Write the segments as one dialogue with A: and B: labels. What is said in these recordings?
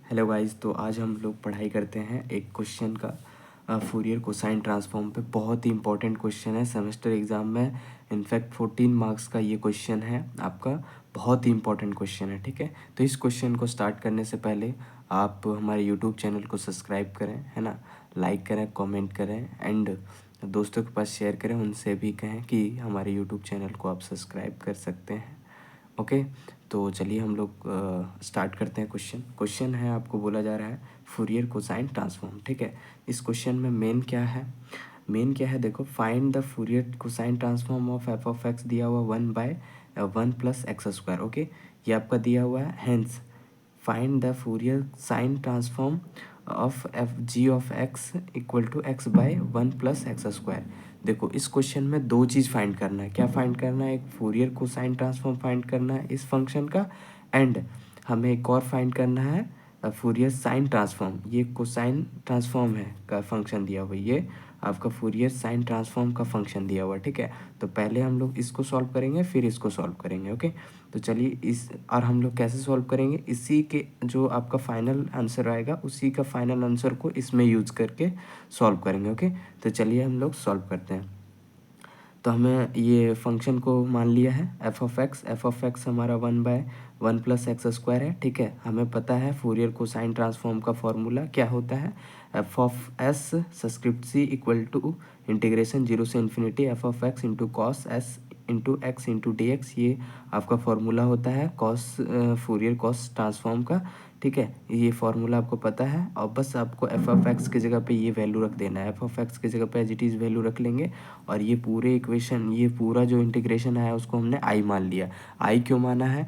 A: Hello guys, तो आज हम लोग पढ़ाई करते हैं एक क्वेश्चन का फूरियर कोसाइन ट्रांसफॉर्म पे। बहुत ही इंपॉर्टेंट क्वेश्चन है सेमेस्टर एग्ज़ाम में। इनफैक्ट 14 मार्क्स का ये क्वेश्चन है आपका। बहुत ही इंपॉर्टेंट क्वेश्चन है, ठीक है। तो इस क्वेश्चन को स्टार्ट करने से पहले आप हमारे यूट्यूब चैनल को सब्सक्राइब करें, है ना, लाइक करें, कमेंट करें एंड दोस्तों के पास शेयर करें। उनसे भी कहें कि हमारे यूट्यूब चैनल को आप सब्सक्राइब कर सकते हैं। ओके, तो चलिए हम लोग स्टार्ट करते हैं। क्वेश्चन है, आपको बोला जा रहा है फूरियर कोसाइन ट्रांसफॉर्म, ठीक है। इस क्वेश्चन में मेन क्या है देखो, find the Fourier cosine transform of F of x दिया हुआ 1/1 + x²। ओके, ये आपका दिया हुआ है। Hence find the Fourier sine transform of F G of X equal to x/1 + x²। देखो, इस क्वेश्चन में दो चीज़ फाइंड करना है। क्या फाइंड करना है? एक फूरियर कोसाइन ट्रांसफॉर्म फाइंड करना है इस फंक्शन का, एंड हमें एक और फाइंड करना है फूरियर साइन ट्रांसफॉर्म। ये कोसाइन ट्रांसफॉर्म है का फंक्शन दिया हुआ, ये आपका फूरियर साइन ट्रांसफॉर्म का फंक्शन दिया हुआ, ठीक है। तो पहले हम लोग इसको सॉल्व करेंगे, फिर इसको सॉल्व करेंगे। ओके, तो चलिए और हम लोग कैसे सॉल्व करेंगे, इसी के जो आपका फाइनल आंसर आएगा उसी का फाइनल आंसर को इसमें यूज करके सॉल्व करेंगे। ओके, तो चलिए हम लोग सॉल्व करते हैं। तो हमें ये फंक्शन को मान लिया है एफ ऑफ एक्स हमारा 1/1 + x² है, ठीक है। हमें पता है फूरियर कोसाइन ट्रांसफॉर्म का फॉर्मूला क्या होता है, F of S subscript C equal to integration 0 से infinity F of X into cos S into X into D X. ये आपका फॉर्मूला होता है फूरियर कॉस ट्रांसफॉर्म का, ठीक है। ये फार्मूला आपको पता है और बस आपको एफ ऑफ एक्स की जगह पे ये वैल्यू रख देना है। एफ ऑफ एक्स की जगह पे एज इट इज़ वैल्यू रख लेंगे और ये पूरे इक्वेशन, ये पूरा जो इंटीग्रेशन है उसको हमने आई मान लिया। आई क्यों माना है?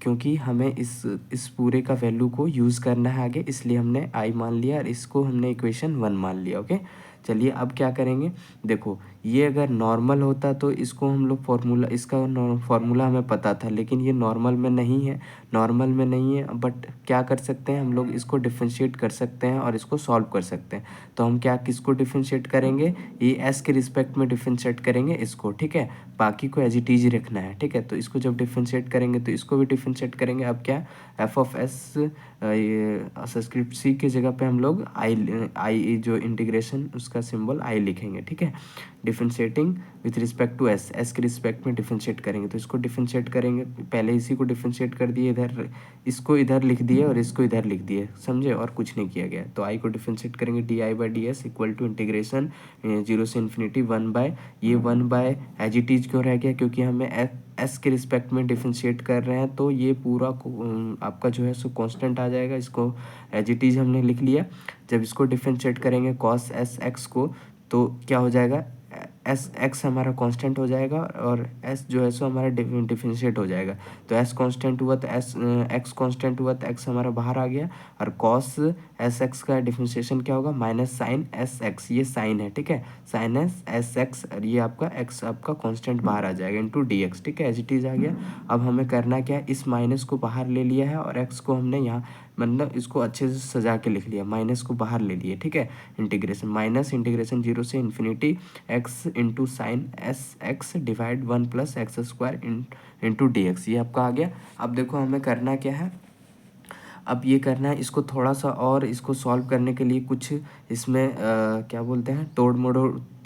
A: क्योंकि हमें इस पूरे का वैल्यू को यूज़ करना है आगे, इसलिए हमने आई मान लिया और इसको हमने इक्वेशन 1 मान लिया। ओके, चलिए अब क्या करेंगे। देखो, ये अगर नॉर्मल होता तो इसको हम लोग फार्मूला हमें पता था, लेकिन ये नॉर्मल में नहीं है। बट क्या कर सकते हैं हम लोग, इसको डिफरेंशिएट कर सकते हैं और इसको सॉल्व कर सकते हैं। तो हम किसको डिफरेंशिएट करेंगे, ये एस के रिस्पेक्ट में डिफरेंशिएट करेंगे इसको, ठीक है। बाकी को एज इट इज रखना है, ठीक है। तो इसको जब डिफरेंशिएट करेंगे तो इसको भी डिफरेंशिएट करेंगे। अब क्या, एफ ऑफ एस ये सब्सक्रिप्ट सी की जगह पे हम लोग आई जो इंटीग्रेशन उसका सिंबल आई लिखेंगे, ठीक है। Differentiating with respect to S के रिस्पेक्ट में डिफरेंशिएट करेंगे। तो इसको डिफरेंशिएट करेंगे, पहले इसी को डिफरेंशिएट कर दिए, इधर इसको इधर लिख दिए और इसको इधर लिख दिए, समझे, और कुछ नहीं किया गया। तो आई को डिफरेंशिएट करेंगे di/ds इक्वल टू इंटीग्रेशन 0 से इन्फिनिटी 1/1 एज इट इज क्यों रह गया, क्योंकि हमें एस के रिस्पेक्ट में डिफरेंशिएट कर रहे हैं तो ये पूरा आपका जो है सो कांस्टेंट आ जाएगा। इसको एज इट इज हमने लिख लिया। जब इसको डिफरेंशिएट करेंगे कॉस एस एक्स को, तो क्या हो जाएगा, एस एक्स हमारा कांस्टेंट हो जाएगा और एस जो है सो हमारा डिफरेंशिएट हो जाएगा। तो एस कांस्टेंट हुआ तो एक्स कांस्टेंट हुआ तो एक्स हमारा बाहर आ गया, और कॉस एस एक्स का डिफरेंशिएशन क्या होगा, माइनस साइन एस एक्स, ये साइन है, ठीक है, साइन एस एक्स, और ये आपका एक्स आपका कांस्टेंट बाहर आ जाएगा इंटू डी एक्स, ठीक है, एज इट इज आ गया। अब हमें करना क्या है, इस माइनस को बाहर ले लिया है और एक्स को हमने यहाँ मतलब इसको अच्छे से सजा के लिख लिया, माइनस को बाहर ले लिए, ठीक है। इंटीग्रेशन 0 से infinity x into sine S X divide 1 + x² into D X, ये आपका आ गया। अब देखो हमें करना क्या है, अब ये करना है इसको थोड़ा सा और इसको सॉल्व करने के लिए कुछ इसमें क्या बोलते हैं, तोड़ मोड़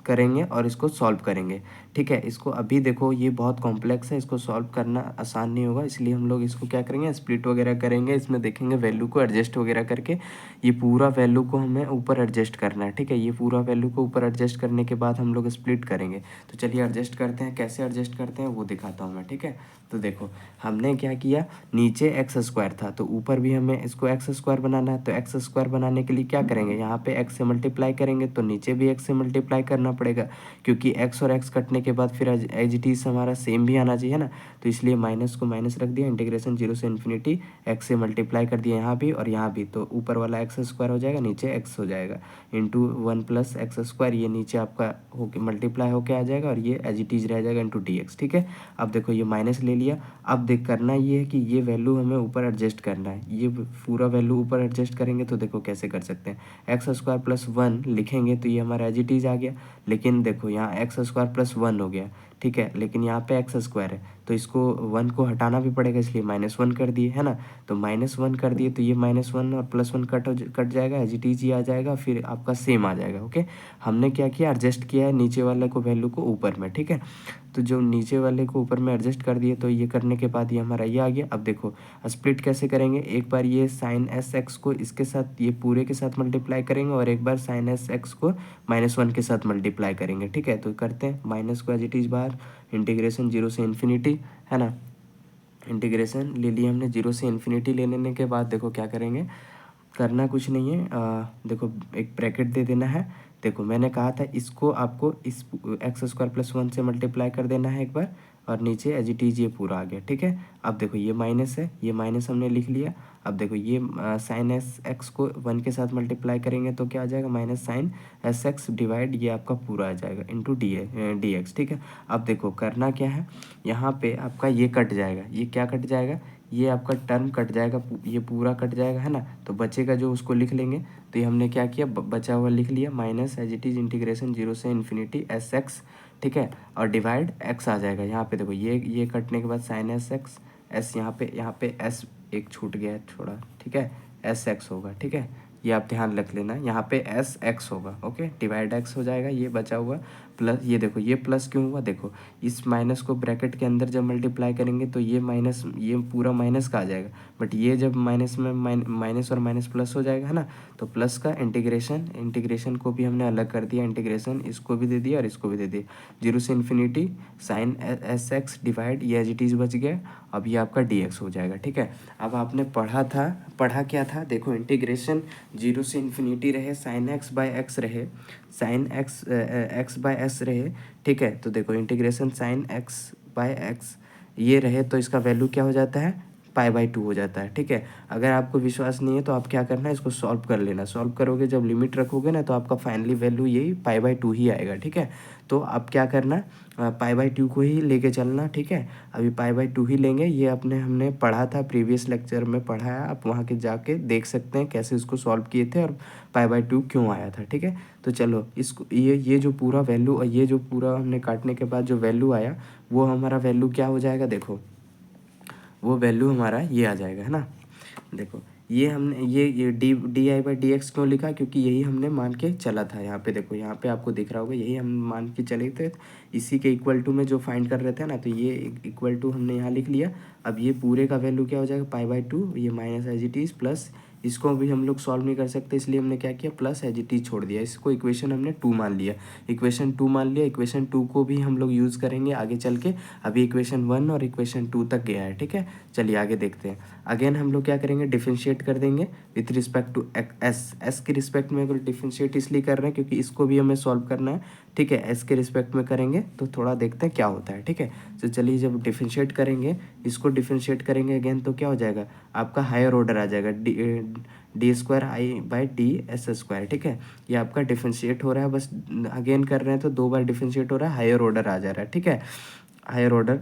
A: करेंगे और इसको सॉल्व करेंगे, ठीक है। इसको अभी देखो ये बहुत कॉम्प्लेक्स है, इसको सॉल्व करना आसान नहीं होगा, इसलिए हम लोग इसको क्या करेंगे, स्प्लिट वगैरह करेंगे। इसमें देखेंगे वैल्यू को एडजस्ट वगैरह करके, ये पूरा वैल्यू को हमें ऊपर एडजस्ट करना है, ठीक है। ये पूरा वैल्यू को ऊपर एडजस्ट करने के बाद हम लोग स्प्लिट करेंगे। तो चलिए एडजस्ट करते हैं, कैसे एडजस्ट करते हैं वो दिखाता हूँ मैं, ठीक है। तो देखो हमने क्या किया, नीचे x² था तो ऊपर भी हमें इसको x² बनाना है। तो x² बनाने के लिए क्या करेंगे, यहाँ पे x से मल्टीप्लाई करेंगे तो नीचे भी x से मल्टीप्लाई करना पड़ेगा, क्योंकि x और x कटने के बाद फिर एज इट इज हमारा सेम भी आना चाहिए ना। तो इसलिए माइनस को माइनस रख दिया, इंटीग्रेशन 0 से इन्फिनिटी x से मल्टीप्लाई कर दिया यहाँ भी और यहाँ भी, तो ऊपर वाला x² हो जाएगा, नीचे x हो जाएगा इंटू 1 + x², ये नीचे आपका होके मल्टीप्लाई होके आ जाएगा और ये एज इट इज रह जाएगा इंटू डी एक्स, ठीक है। अब देखो ये माइनस ले लिया। अब देख करना ये है कि ये वैल्यू हमें ऊपर एडजस्ट करना है, ये पूरा वैल्यू ऊपर एडजस्ट करेंगे। तो देखो कैसे कर सकते हैं, x² + 1 लिखेंगे तो ये हमारा एज इट इज आ गया। लेकिन देखो यहाँ x² + 1 हो गया, ठीक है, लेकिन यहाँ पे x² है तो इसको 1 को हटाना भी पड़ेगा, इसलिए -1 कर दिए, है ना। तो -1 कर दिए तो ये -1 और +1 कट जाएगा, एज इट इज ही आ जाएगा, फिर आपका सेम आ जाएगा। ओके, हमने क्या किया, एडजस्ट किया है नीचे वाले को वैल्यू को ऊपर में, ठीक है। तो जो नीचे वाले को ऊपर में एडजस्ट कर दिए, तो ये करने के बाद ये हमारा ये आ गया। अब देखो स्प्लिट कैसे करेंगे, एक बार ये साइन एस एक्स को इसके साथ, ये पूरे के साथ मल्टीप्लाई करेंगे, और एक बार साइन एस एक्स को -1 के साथ मल्टीप्लाई करेंगे, ठीक है। तो करते हैं, माइनस को एज इट इज बाहर, इंटीग्रेशन 0 से इन्फिनिटी, है ना। इंटीग्रेशन ले लिया हमने 0 से इन्फिनिटी ले लेने के बाद देखो क्या करेंगे, करना कुछ नहीं है, देखो एक ब्रैकेट दे देना है। देखो मैंने कहा था इसको आपको इस x² + 1 से मल्टीप्लाई कर देना है एक बार, और नीचे एज इट इज ये पूरा आ गया, ठीक है। अब देखो ये माइनस है, ये माइनस हमने लिख लिया। अब देखो ये साइन एस एक्स को 1 के साथ मल्टीप्लाई करेंगे तो क्या आ जाएगा, -sin(s(x) डिवाइड ये आपका पूरा आ जाएगा इंटू डी एक्स, ठीक है। अब देखो करना क्या है, यहाँ पे आपका ये कट जाएगा, ये क्या कट जाएगा, ये आपका टर्म कट जाएगा, ये पूरा कट जाएगा, है ना। तो बचेगा जो, उसको लिख लेंगे। तो ये हमने क्या किया, बचा हुआ लिख लिया, minus as it is integration 0 से इन्फिनिटी एस एक्स, ठीक है, और डिवाइड एक्स आ जाएगा। यहाँ पे देखो ये कटने के बाद साइन एस एक्स, एस यहाँ पे एस एक छूट गया है थोड़ा, ठीक है, एस एक्स होगा, ठीक है। ये आप ध्यान रख लेना, यहाँ पे एस एक्स होगा, ओके, डिवाइड एक्स हो जाएगा, ये बचा हुआ प्लस, ये देखो ये प्लस क्यों हुआ, देखो इस माइनस को ब्रैकेट के अंदर जब मल्टीप्लाई करेंगे तो ये माइनस, ये पूरा माइनस का आ जाएगा, बट ये जब माइनस में माइनस और माइनस प्लस हो जाएगा, है ना। तो प्लस का इंटीग्रेशन को भी हमने अलग कर दिया, इंटीग्रेशन इसको भी दे दिया और इसको भी दे दिया, 0 से infinity sine S X divide ये एज इट इज बच गया। अब ये आपका डी एक्स हो जाएगा, ठीक है। अब आपने पढ़ा क्या था, देखो इंटीग्रेशन 0 से इन्फिनिटी रहे, साइन एक्स बाय एक्स रहे, साइन एक्स बाय एस रहे, ठीक है। तो देखो integration sine X by X ये रहे, तो इसका वैल्यू क्या हो जाता है, π/2 हो जाता है, ठीक है। अगर आपको विश्वास नहीं है तो आप क्या करना है, इसको सॉल्व कर लेना, सॉल्व करोगे जब लिमिट रखोगे ना, तो आपका फाइनली वैल्यू यही π/2 ही आएगा, ठीक है। तो अब क्या करना, π/2 को ही लेके चलना, ठीक है। अभी π/2 ही लेंगे, ये हमने पढ़ा था, प्रीवियस लेक्चर में पढ़ा है, आप वहाँ के जाके देख सकते हैं कैसे इसको सॉल्व किए थे और π/2 क्यों आया था, ठीक है। तो चलो इसको, ये जो पूरा वैल्यू और ये जो पूरा हमने काटने के बाद जो वैल्यू आया, वो हमारा वैल्यू क्या हो जाएगा, देखो वो वैल्यू हमारा ये आ जाएगा, है ना। देखो ये हमने ये डी/dx क्यों लिखा, क्योंकि यही हमने मान के चला था। यहाँ पे देखो, यहाँ पे आपको दिख रहा होगा, यही हम मान के चले थे, इसी के इक्वल टू में जो फाइंड कर रहे थे ना, तो ये इक्वल टू हमने यहाँ लिख लिया। अब ये पूरे का वैल्यू क्या हो जाएगा, π/2, ये minus as it is plus, इसको भी हम लोग सॉल्व नहीं कर सकते, इसलिए हमने क्या किया, प्लस एज इट इज छोड़ दिया, इसको इक्वेशन हमने 2 मान लिया, इक्वेशन 2 मान लिया। इक्वेशन 2 को भी हम लोग यूज़ करेंगे आगे चल के, अभी इक्वेशन 1 और इक्वेशन 2 तक गया है, ठीक है। चलिए आगे देखते हैं। अगेन हम लोग क्या करेंगे, डिफरेंशिएट कर देंगे विथ रिस्पेक्ट टू एस के रिस्पेक्ट में, अगर डिफरेंशिएट इसलिए कर रहे हैं क्योंकि इसको भी हमें सॉल्व करना है, ठीक है। एस के रिस्पेक्ट में करेंगे तो थोड़ा देखते हैं क्या होता है, ठीक है। तो चलिए जब डिफरेंशिएट करेंगे, इसको डिफरेंशिएट करेंगे अगेन, तो क्या हो जाएगा, आपका हायर ऑर्डर आ जाएगा, d²i/ds², ठीक है। ये आपका डिफरेंशिएट हो रहा है, बस अगेन कर रहे हैं तो 2 बार डिफरेंशिएट हो रहा है, हायर ऑर्डर आ जा रहा है, ठीक है। हायर ऑर्डर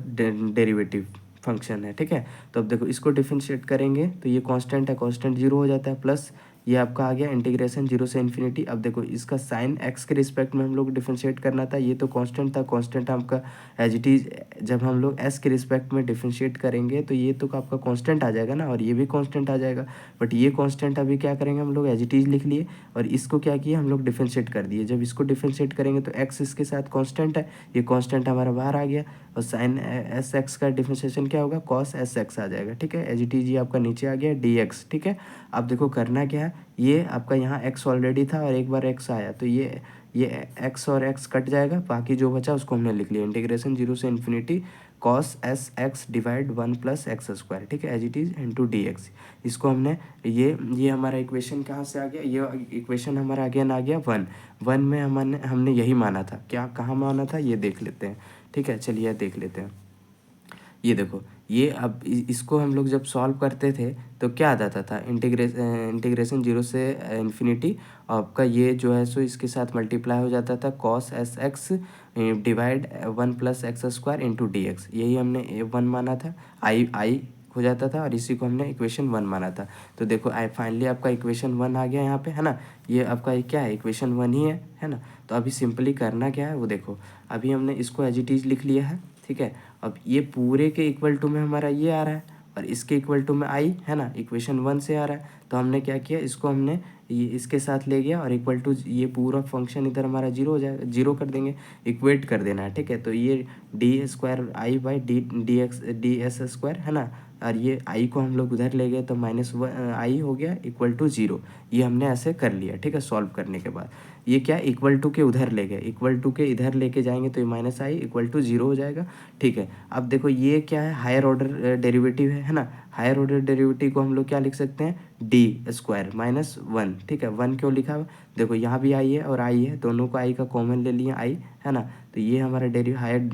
A: डेरिवेटिव फंक्शन है, ठीक है। तो अब देखो इसको डिफरेंशिएट करेंगे तो ये कांस्टेंट है, कांस्टेंट 0 हो जाता है, प्लस ये आपका आ गया इंटीग्रेशन 0 से इन्फिनिटी। अब देखो इसका साइन एक्स के रिस्पेक्ट में हम लोग डिफरेंशिएट करना था, ये तो कांस्टेंट था, कांस्टेंट आपका एज इट इज, जब हम लोग एस के रिस्पेक्ट में डिफरेंशिएट करेंगे तो ये तो आपका कांस्टेंट आ जाएगा ना, और ये भी कांस्टेंट आ जाएगा, बट ये कांस्टेंट अभी क्या करेंगे हम लोग, एज इट इज लिख लिए, और इसको क्या किया हम लोग, डिफरेंशिएट कर दिए। जब इसको डिफरेंशिएट करेंगे तो एक्स इसके साथ कांस्टेंट है, ये कांस्टेंट हमारा बाहर आ गया, और साइन एस एक्स का डिफरेंशिएशन क्या होगा, कॉस एस एक्स आ जाएगा, ठीक है। एज इट इज ये आपका नीचे आ गया डी एक्स, ठीक है। अब देखो करना क्या है, ये आपका यहाँ एक्स ऑलरेडी था और एक बार एक्स आया, तो ये एक्स और एक्स कट जाएगा, बाकी जो बचा उसको हमने लिख लिया, इंटीग्रेशन 0 से infinity cos S X divide 1 + x², ठीक है, as it is into D X. इसको हमने ये हमारा इक्वेशन कहाँ से आ गया, ये इक्वेशन हमारा अगेन आ गया 1 में हमने यही माना था, क्या कहाँ माना था ये देख लेते हैं, ठीक है। चलिए देख लेते हैं, ये देखो, ये अब इसको हम लोग जब सॉल्व करते थे तो क्या आ जाता था, इंटीग्रेशन 0 से इन्फिनिटी, आपका ये जो है सो इसके साथ मल्टीप्लाई हो जाता था, cos S X divide 1 + x² into D x, यही हमने 1 माना था, आई हो जाता था, और इसी को हमने इक्वेशन 1 माना था। तो देखो फाइनली आपका इक्वेशन 1 आ गया यहाँ पे, है ना। ये आपका क्या है, इक्वेशन 1 ही है ना। तो अभी सिंपली करना क्या है वो देखो, अभी हमने इसको एज इट इज लिख लिया है, ठीक है। अब ये पूरे के इक्वल टू में हमारा ये आ रहा है और इसके इक्वल टू में आई है ना, इक्वेशन 1 से आ रहा है। तो हमने क्या किया, इसको हमने ये इसके साथ ले गया और इक्वल टू ये पूरा फंक्शन इधर हमारा जीरो हो जाएगा, जीरो कर देंगे, इक्वेट कर देना है, ठीक है। तो ये D square I by D S square है ना, और ये आई को हम लोग उधर ले गए तो माइनस आई हो गया इक्वल टू जीरो। ये हमने ऐसे कर लिया, ठीक है। सॉल्व करने के बाद ये क्या, इक्वल टू के उधर ले गए, इक्वल टू के इधर लेके जाएंगे तो ये minus I equal to zero हो जाएगा, ठीक है। अब देखो ये क्या है, हायर ऑर्डर डेरिवेटिव है ना। हायर ऑर्डर डेरिवेटिव को हम लोग क्या लिख सकते हैं, डी स्क्वायर माइनस वन, ठीक है। वन क्यों लिखा हुआ, देखो यहाँ भी आई है और आई है, दोनों को आई का कॉमन ले लिया आई है ना। तो ये हमारा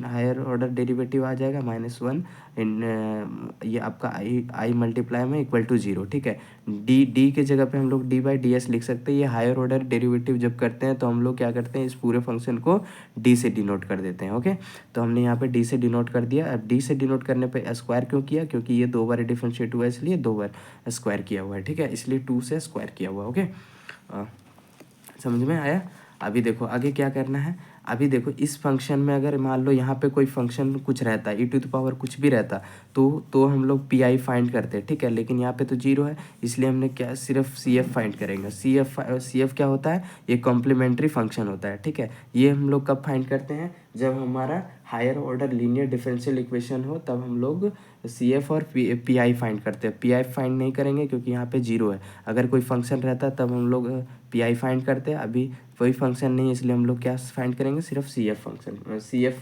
A: हायर ऑर्डर डेरिवेटिव आ जाएगा माइनस वन इन ये आपका आई मल्टीप्लाई में इक्वल टू जीरो, ठीक है। डी के जगह पे हम लोग डी बाई डी एस लिख सकते हैं। ये हायर ऑर्डर डेरिवेटिव जब करते हैं तो हम लोग क्या करते हैं, इस पूरे फंक्शन को डी से डिनोट कर देते हैं, ओके। तो हमने यहाँ पे डी से डिनोट कर दिया। अब डी से डिनोट करने पे स्क्वायर क्यों किया, क्योंकि ये 2 बार डिफरेंशिएट हुआ है इसलिए 2 बार स्क्वायर किया हुआ है, ठीक है। इसलिए 2 से स्क्वायर किया हुआ, ओके। समझ में आया। अभी देखो आगे क्या करना है। अभी देखो इस फंक्शन में अगर मान लो यहाँ पे कोई फंक्शन कुछ रहता है, ई टू द पावर कुछ भी रहता, तो हम लोग पी आई फाइंड करते हैं, ठीक है। लेकिन यहाँ पे तो जीरो है, इसलिए हमने क्या सिर्फ सी एफ फाइंड करेंगे। सी एफ क्या होता है, ये कॉम्प्लीमेंट्री फंक्शन होता है, ठीक है। ये हम लोग कब फाइंड करते हैं, जब हमारा higher order linear differential equation हो, तब हम लोग सी एफ और पी आई फाइंड करते हैं। पी आई फाइंड नहीं करेंगे क्योंकि यहाँ पे जीरो है। अगर कोई फंक्शन रहता तब हम लोग पी आई फाइंड करते हैं, अभी कोई फंक्शन नहीं है इसलिए हम लोग क्या फाइंड करेंगे, सिर्फ C F function C F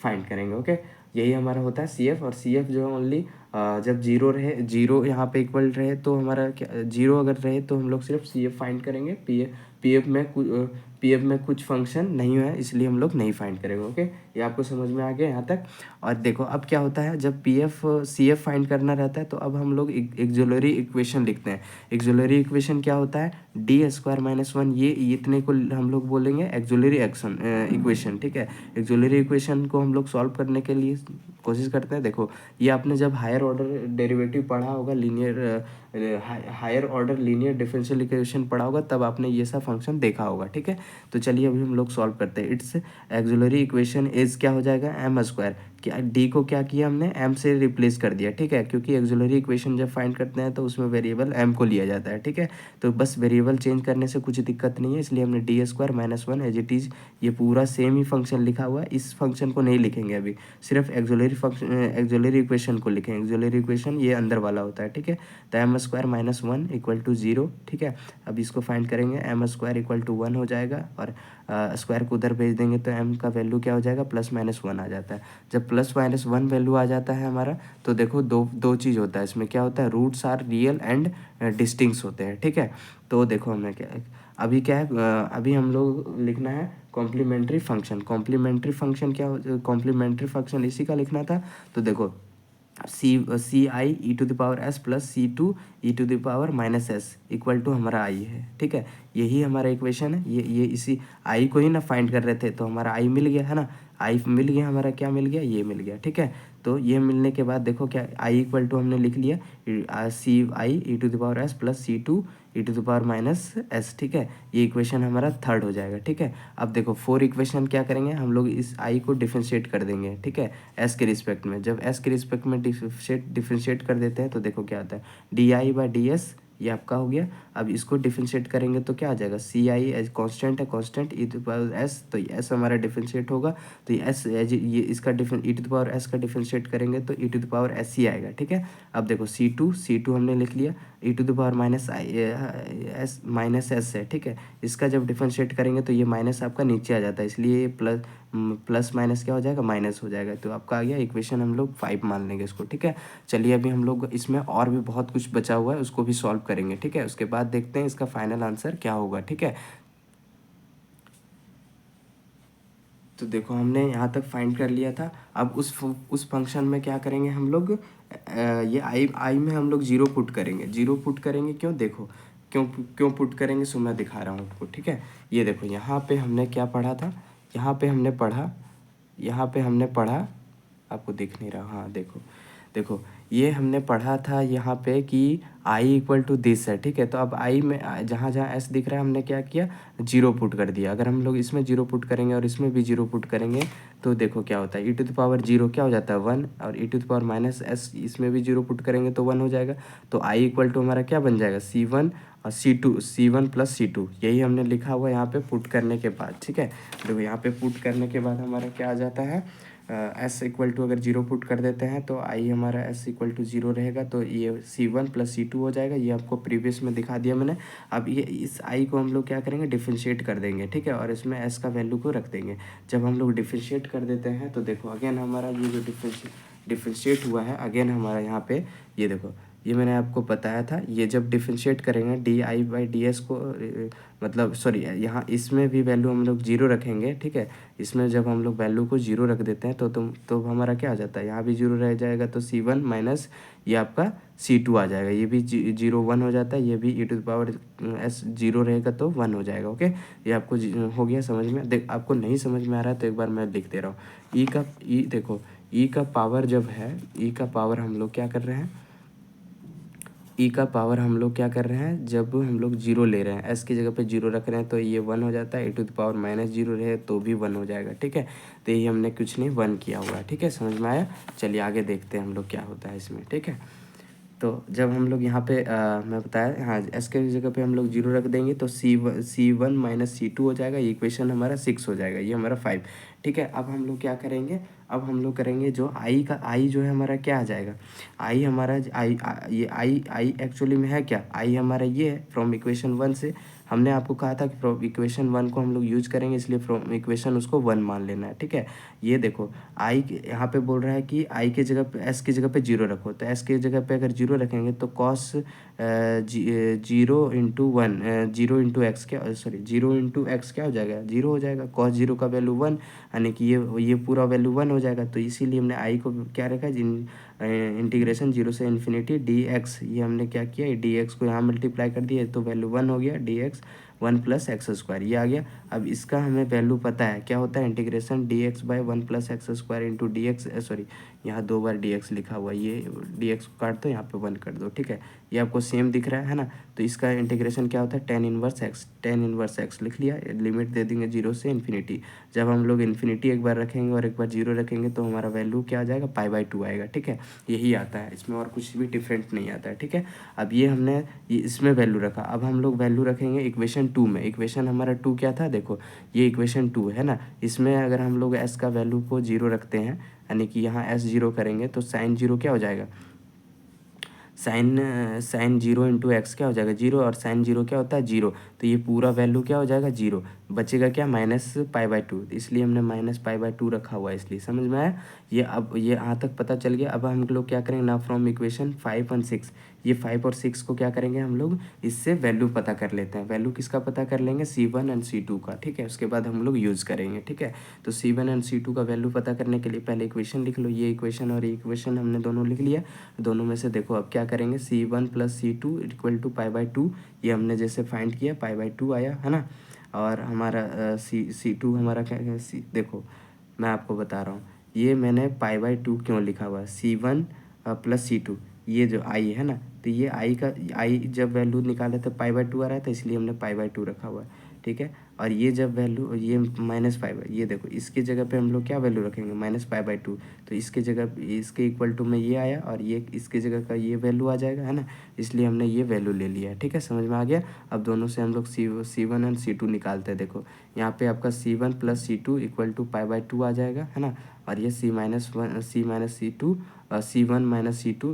A: find करेंगे, ओके। यही हमारा होता है सी एफ। और सी एफ जो है ओनली जब जीरो रहे, जीरो यहाँ पे इक्वल रहे तो हमारा क्या, जीरो अगर रहे तो हम लोग सिर्फ सी एफ फाइंड करेंगे। पी एफ में कुछ फंक्शन नहीं है इसलिए हम लोग नहीं फाइंड करेंगे, ओके। ये आपको समझ में आ गया यहाँ तक। और देखो अब क्या होता है, जब P F C F find करना रहता है तो अब हम लोग एक्सुलरी इक्वेशन लिखते हैं। एक्सुलरी इक्वेशन क्या होता है, डी स्क्वायर माइनस वन, ये इतने को हम लोग बोलेंगे एक्सुलरी इक्वेशन, ठीक है। एक्सुलरी इक्वेशन को हम लोग सॉल्व करने के लिए कोशिश करते हैं। देखो ये आपने जब हायर ऑर्डर डेरिवेटिव पढ़ा होगा, higher order linear differential equation पढ़ा होगा, तब आपने ये सब फंक्शन देखा होगा, ठीक है। तो चलिए अभी हम लोग सॉल्व करते हैं। इट्स एक्सुलरी इक्वेशन इज क्या हो जाएगा, एम स्क्वायर। क्या डी को क्या किया हमने, एम से रिप्लेस कर दिया, ठीक है। क्योंकि एक्सुलरी इक्वेशन जब फाइंड करते हैं तो उसमें वेरिएबल एम को लिया जाता है, ठीक है। तो बस वेरिएबल चेंज करने से कुछ दिक्कत नहीं है, इसलिए हमने D square minus one as it is, ये पूरा सेम ही फंक्शन लिखा हुआ है। इस फंक्शन को नहीं लिखेंगे अभी, सिर्फ एक्सुलरी इक्वेशन को लिखेंगे। एक्सुलरी इक्वेशन ये अंदर वाला होता है, ठीक है। तो M square minus one equal to zero, ठीक है। अब इसको फाइंड करेंगे, M square equal to one हो जाएगा और स्क्वायर को उधर भेज देंगे तो एम का वैल्यू क्या हो जाएगा, प्लस माइनस वन आ जाता है। जब प्लस माइनस वन वैल्यू आ जाता है हमारा, तो देखो दो चीज़ होता है इसमें, क्या होता है, roots are real and distinct होते हैं, ठीक है। तो देखो हमें क्या अभी क्या है, अभी हम लोग लिखना है कॉम्प्लीमेंट्री फंक्शन। कॉम्प्लीमेंट्री फंक्शन क्या हो, कॉम्प्लीमेंट्री फंक्शन इसी का लिखना था। तो देखो C I e to the power s plus C two E to the power minus s equal to हमारा आई है, ठीक है। यही हमारा इक्वेशन है। ये इसी आई को ही ना फाइंड कर रहे थे, तो हमारा आई मिल गया है ना। आई मिल गया, हमारा क्या मिल गया, ये मिल गया, ठीक है। तो ये मिलने के बाद देखो क्या, आई इक्वल टू हमने लिख लिया C I e to the power s plus C two E to the power minus S, ठीक है। ये इक्वेशन हमारा थर्ड हो जाएगा, ठीक है। अब देखो फोर इक्वेशन क्या करेंगे हम लोग, इस आई को डिफरेंशिएट कर देंगे, ठीक है, एस के रिस्पेक्ट में। जब एस के रिस्पेक्ट में डिफरेंशिएट कर देते हैं तो देखो क्या आता है, D I by D S, ये आपका हो गया। अब इसको डिफरेंशिएट करेंगे तो क्या आ जाएगा, सी आई एज कॉन्स्टेंट है, constant E to power S, तो एस हमारा डिफरेंशिएट होगा। तो ये एस एज ये इसका E to the power S का डिफरेंशिएट करेंगे तो E to the power S ही आएगा, ठीक है। अब देखो सी टू हमने लिख लिया, e to the power minus s है, ठीक है। इसका जब डिफरेंशिएट करेंगे तो ये माइनस आपका नीचे आ जाता है, इसलिए प्लस माइनस क्या हो जाएगा, माइनस हो जाएगा। तो आपका आ गया इक्वेशन, हम लोग 5 मान लेंगे इसको, ठीक है। चलिए अभी हम लोग इसमें और भी बहुत कुछ बचा हुआ है, उसको भी सॉल्व करेंगे, ठीक है। उसके बाद देखते हैं इसका फाइनल आंसर क्या होगा, ठीक है। तो देखो हमने यहाँ तक फाइंड कर लिया था। अब उस फंक्शन में क्या करेंगे हम लोग, ये आई में हम लोग जीरो पुट करेंगे। जीरो पुट करेंगे क्यों, देखो क्यों पुट करेंगे, सो मैं दिखा रहा हूँ आपको, ठीक है। ये देखो यहाँ पे हमने क्या पढ़ा था, यहाँ पे हमने पढ़ा आपको दिख नहीं रहा, हाँ देखो ये हमने पढ़ा था यहाँ पे कि आई इक्वल टू दिस है, ठीक है। तो अब आई में जहाँ जहाँ एस दिख रहा है हमने क्या किया, जीरो पुट कर दिया। अगर हम लोग इसमें जीरो पुट करेंगे और इसमें भी जीरो पुट करेंगे तो देखो क्या होता है, e to the power zero क्या हो जाता है 1, और e to the power minus s इसमें भी जीरो पुट करेंगे तो 1 हो जाएगा। तो आई इक्वल टू हमारा क्या बन जाएगा, C1 और C1 प्लस C2, यही हमने लिखा हुआ यहाँ पे पुट करने के बाद, ठीक है। देखो यहाँ पे पुट करने के बाद हमारा क्या आ जाता है, एस इक्वल टू अगर जीरो पुट कर देते हैं तो आई हमारा एस इक्वल टू जीरो रहेगा, तो ये C1 प्लस C2 हो जाएगा। ये आपको प्रीवियस में दिखा दिया मैंने। अब ये इस आई को हम लोग क्या करेंगे, डिफ्रेंशिएट कर देंगे, ठीक है, और इसमें एस का वैल्यू को रख देंगे। जब हम लोग डिफ्रेंशिएट कर देते हैं तो देखो अगेन हमारा ये जो डिफ्रेंशिएट हुआ है, अगेन हमारा यहाँ पे ये देखो, ये मैंने आपको बताया था, ये जब डिफ्रेंशिएट करेंगे D I by D S को मतलब सॉरी यहाँ इसमें भी वैल्यू हम लोग जीरो रखेंगे, ठीक है। इसमें जब हम लोग वैल्यू को जीरो रख देते हैं तो हमारा क्या आ जाता है, यहाँ भी जीरो रह जाएगा, तो C1 माइनस ये आपका C2 आ जाएगा, ये भी जीरो 1 हो जाता है, ये भी e to the power s zero रहेगा तो 1 हो जाएगा। ओके, ये आपको हो गया समझ में। देख आपको नहीं समझ में आ रहा है तो एक बार मैं लिख दे रहा हूँ। ई देखो, ई का पावर जब है, ई का पावर हम लोग क्या कर रहे हैं, ई का पावर हम लोग क्या कर रहे हैं, जब हम लोग जीरो ले रहे हैं, एस की जगह पे जीरो रख रहे हैं तो ये 1 हो जाता है, e to the power minus zero रहे तो भी 1 हो जाएगा, ठीक है। तो ये हमने कुछ नहीं 1 किया हुआ है, ठीक है, समझ में आया। चलिए आगे देखते हैं हम लोग क्या होता है इसमें, ठीक है। तो जब हम लोग यहाँ पे मैं बताया, हाँ एस के जगह पे हम लोग जीरो रख देंगे तो C1 माइनस C2 हो जाएगा, ये इक्वेशन हमारा 6 हो जाएगा, ये हमारा 5, ठीक है। अब हम लोग क्या करेंगे, अब हम लोग करेंगे जो आई का, आई जो है हमारा क्या आ जाएगा, आई हमारा ये आई एक्चुअली में है क्या, आई हमारा ये है फ्रॉम इक्वेशन 1 से। हमने आपको कहा था कि फ्रॉम इक्वेशन 1 को हम लोग यूज करेंगे, इसलिए फ्रॉम इक्वेशन उसको 1 मान लेना है, ठीक है। ये देखो आई यहाँ पे बोल रहा है कि आई के जगह पे, एस की जगह पे जीरो रखो, तो एस की जगह पे अगर जीरो रखेंगे तो cos zero into one, zero into x क्या, सॉरी जीरो इंटू एक्स क्या हो जाएगा, जीरो हो जाएगा। कॉस जीरो का वैल्यू 1, यानी कि ये पूरा वैल्यू 1 हो जाएगा। तो इसीलिए हमने आई को क्या रखा, इंटीग्रेशन जीरो से इन्फिनिटी डी एक्स, ये हमने क्या किया, डी एक्स को यहाँ मल्टीप्लाई कर दिया तो वैल्यू 1 हो गया, D x 1 plus X square, ये आ गया। अब इसका हमें वैल्यू पता है क्या होता है, integration D x by 1 plus X square into D x, sorry यहाँ 2 बार डी एक्स लिखा हुआ है, ये डी एक्स को काट दो, यहाँ पे 1 कर दो, ठीक है। ये आपको सेम दिख रहा है ना। तो इसका इंटीग्रेशन क्या होता है, टेन इनवर्स एक्स लिख लिया, लिमिट दे देंगे जीरो से इन्फिनिटी। जब हम लोग इन्फिनिटी एक बार रखेंगे और एक बार जीरो रखेंगे तो हमारा वैल्यू क्या आ जाएगा, π/2 आएगा, ठीक है। यही आता है इसमें, और कुछ भी डिफरेंट नहीं आता है, ठीक है। अब ये हमने ये इसमें वैल्यू रखा, अब हम लोग वैल्यू रखेंगे इक्वेशन 2 में। इक्वेशन हमारा 2 क्या था, देखो ये इक्वेशन 2 है ना, इसमें अगर हम लोग एस का वैल्यू को जीरो रखते हैं, यानी कि यहाँ एस जीरो करेंगे तो साइन जीरो क्या हो जाएगा, साइन जीरो इंटू एक्स क्या हो जाएगा, जीरो, और साइन जीरो क्या होता है, जीरो। तो ये पूरा वैल्यू क्या हो जाएगा, जीरो, बचेगा क्या, -π/2, इसलिए हमने -π/2 रखा हुआ है, इसलिए समझ में आया। ये अब ये यहाँ तक पता चल गया। अब हम लोग क्या करेंगे ना, फ्रॉम इक्वेशन 5 और 6, ये 5 और 6 को क्या करेंगे हम लोग, इससे वैल्यू पता कर लेते हैं। वैल्यू किसका पता कर लेंगे, C1 एंड C2 का, ठीक है। उसके बाद हम लोग यूज़ करेंगे, ठीक है। तो C1 एंड C2 का वैल्यू पता करने के लिए पहले इक्वेशन लिख लो, ये इक्वेशन और ये इक्वेशन हमने दोनों लिख लिया। दोनों में से देखो अब क्या करेंगे, C1 plus C2 equal to π/2, ये हमने जैसे फाइंड किया π/2 आया है ना। और हमारा C2 हमारा क्या है, देखो मैं आपको बता रहा हूँ, ये मैंने π/2 क्यों लिखा हुआ है, C1 प्लस C2, ये जो आई है ना, तो ये आई का, आई जब वैल्यू निकाले तो π/2 आ रहा था, इसलिए हमने π/2 रखा हुआ है, ठीक है। और ये जब वैल्यू, ये -π, ये देखो इसकी जगह पे हम लोग क्या वैल्यू रखेंगे, -π/2, तो इसके जगह इसके इक्वल टू में ये आया, और ये इसके जगह का ये वैल्यू आ जाएगा, है ना। इसलिए हमने ये वैल्यू ले लिया है, ठीक है, समझ में आ गया। अब दोनों से हम लोग C1 एंड C2 निकालते हैं। देखो यहाँ पे आपका C1 plus C2 equal to π/2 आ जाएगा, है ना। और ये C-1 C1 minus C2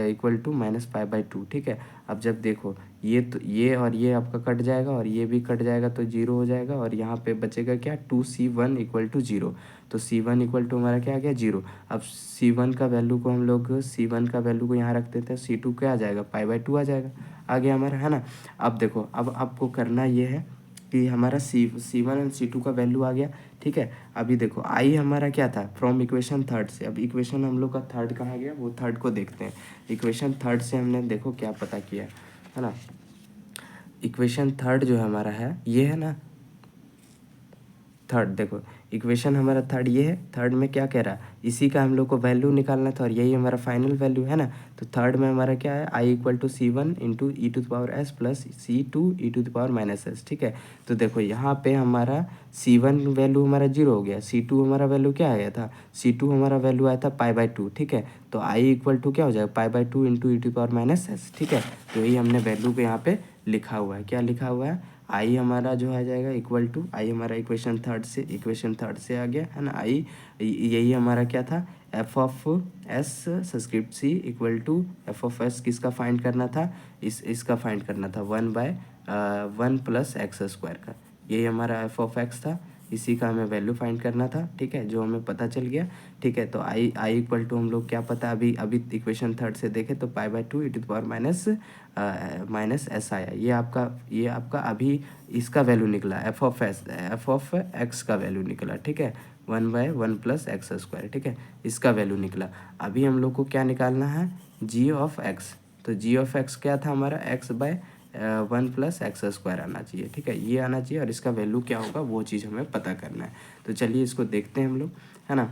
A: equal to -π/2, ठीक है। अब जब देखो ये, तो ये और ये आपका कट जाएगा और ये भी कट जाएगा तो जीरो हो जाएगा, और यहाँ पे बचेगा क्या, 2C1 इक्वल टू जीरो। तो C1 इक्वल टू हमारा क्या आ गया, जीरो। अब C1 का वैल्यू को हम लोग, C1 का वैल्यू को यहाँ रख देते हैं, C2 क्या आ जाएगा, π/2 आ जाएगा, आ गया हमारा, है ना। अब देखो अब आपको करना ये है कि हमारा C1 एंड C2 का वैल्यू आ गया, ठीक है। अभी देखो आई हमारा क्या था, फ्रॉम इक्वेशन थर्ड से। अब इक्वेशन हम लोग का थर्ड कहाँ गया, वो थर्ड को देखते हैं। इक्वेशन थर्ड से हमने देखो क्या पता किया, है ना। इक्वेशन थर्ड जो हमारा है ये है ना, थर्ड देखो इक्वेशन हमारा थर्ड ये है, थर्ड में क्या कह रहा है, इसी का हम लोग को वैल्यू निकालना था और यही हमारा फाइनल वैल्यू है ना। तो थर्ड में हमारा क्या है, I equal to C one into E to the power s plus C two E to the power minus S. ठीक है, तो देखो यहाँ पे हमारा सी वन वैल्यू हमारा जीरो हो गया, सी टू हमारा वैल्यू क्या आया था, सी टू हमारा वैल्यू आया था पाई बाई टू। ठीक है, तो आई इक्वल टू क्या हो जाएगा, pi by two into E to power minus S. ठीक है, तो यही हमने वैल्यू को यहाँ पे लिखा हुआ है, क्या लिखा हुआ है, आई हमारा जो आ जाएगा इक्वल टू, आई हमारा इक्वेशन थर्ड से आ गया है ना, आई यही हमारा क्या था, F of S subscript C equal to F of S किसका फाइंड करना था, इसका फाइंड करना था 1/1 प्लस एक्स स्क्वायर का, यही हमारा एफ ऑफ एक्स था, इसी का हमें वैल्यू फाइंड करना था। ठीक है, जो हमें पता चल गया। ठीक है, तो आई इक्वल टू हम लोग क्या पता, अभी इक्वेशन थर्ड से देखें तो pi by two E to the power minus S आया, ये आपका अभी इसका वैल्यू निकला, एफ ऑफ एक्स का वैल्यू निकला। ठीक है, 1/1 प्लस एक्स स्क्वायर। ठीक है, इसका वैल्यू निकला। अभी हम लोग को क्या निकालना है, जी ऑफ एक्स। तो जी ऑफ एक्स क्या था हमारा, x/1 प्लस एक्स स्क्वायर आना चाहिए। ठीक है, ये आना चाहिए और इसका वैल्यू क्या होगा वो चीज़ हमें पता करना है। तो चलिए इसको देखते हैं हम लोग, है ना।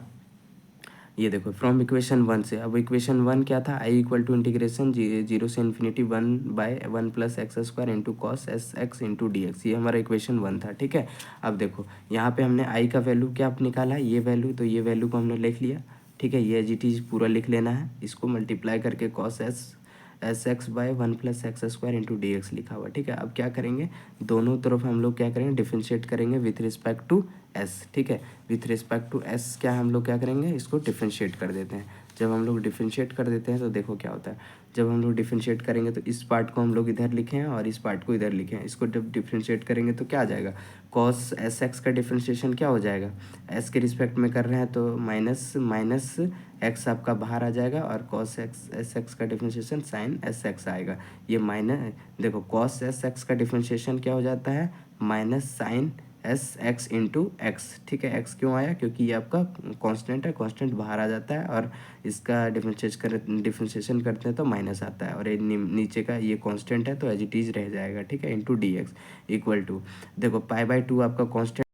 A: ये देखो फ्रॉम इक्वेशन वन से, अब इक्वेशन वन क्या था, आई इक्वल टू इंटीग्रेशन जीरो से infinity 1/1 plus X square into cos S X into D X, ये हमारा इक्वेशन वन था। ठीक है, अब देखो यहाँ पे हमने आई का वैल्यू क्या निकाला, ये वैल्यू, तो ये वैल्यू को हमने लिख लिया। ठीक है, ये एज इट इज़ पूरा लिख लेना है, इसको मल्टीप्लाई करके cos S X by 1 plus X square into D X लिखा हुआ। ठीक है, अब क्या करेंगे, दोनों तरफ हम लोग क्या करेंगे, डिफ्रेंशिएट करेंगे विथ रिस्पेक्ट टू एस। ठीक है, विथ रिस्पेक्ट टू एस क्या हम लोग क्या करेंगे, इसको डिफ्रेंशिएट कर देते हैं। जब हम लोग डिफ्रेंशिएट कर देते हैं तो देखो क्या होता है, जब हम लोग डिफ्रेंशिएट करेंगे तो इस पार्ट को हम लोग इधर लिखे हैं और इस पार्ट को इधर लिखे हैं, इसको जब डिफ्रेंशिएट करेंगे तो क्या आ जाएगा, कॉस एस एक्स का डिफ्रेंशिएशन क्या हो जाएगा, एस के रिस्पेक्ट में कर रहे हैं तो माइनस एक्स आपका बाहर आ जाएगा और कॉस एक्स एस एक्स का डिफ्रेंशिएशन साइन एस एक्स आएगा। ये माइनस देखो कॉस एस एक्स का डिफ्रेंशिएशन क्या हो जाता है, minus sine S X into X. ठीक है, एक्स क्यों आया, क्योंकि ये आपका कांस्टेंट है, कांस्टेंट बाहर आ जाता है और इसका डिफ्रेंशिएशन करते हैं तो माइनस आता है और ये नीचे का ये कांस्टेंट है तो एज इट इज़ रह जाएगा। ठीक है, into D X equal to, देखो पाई बाई टू आपका कांस्टेंट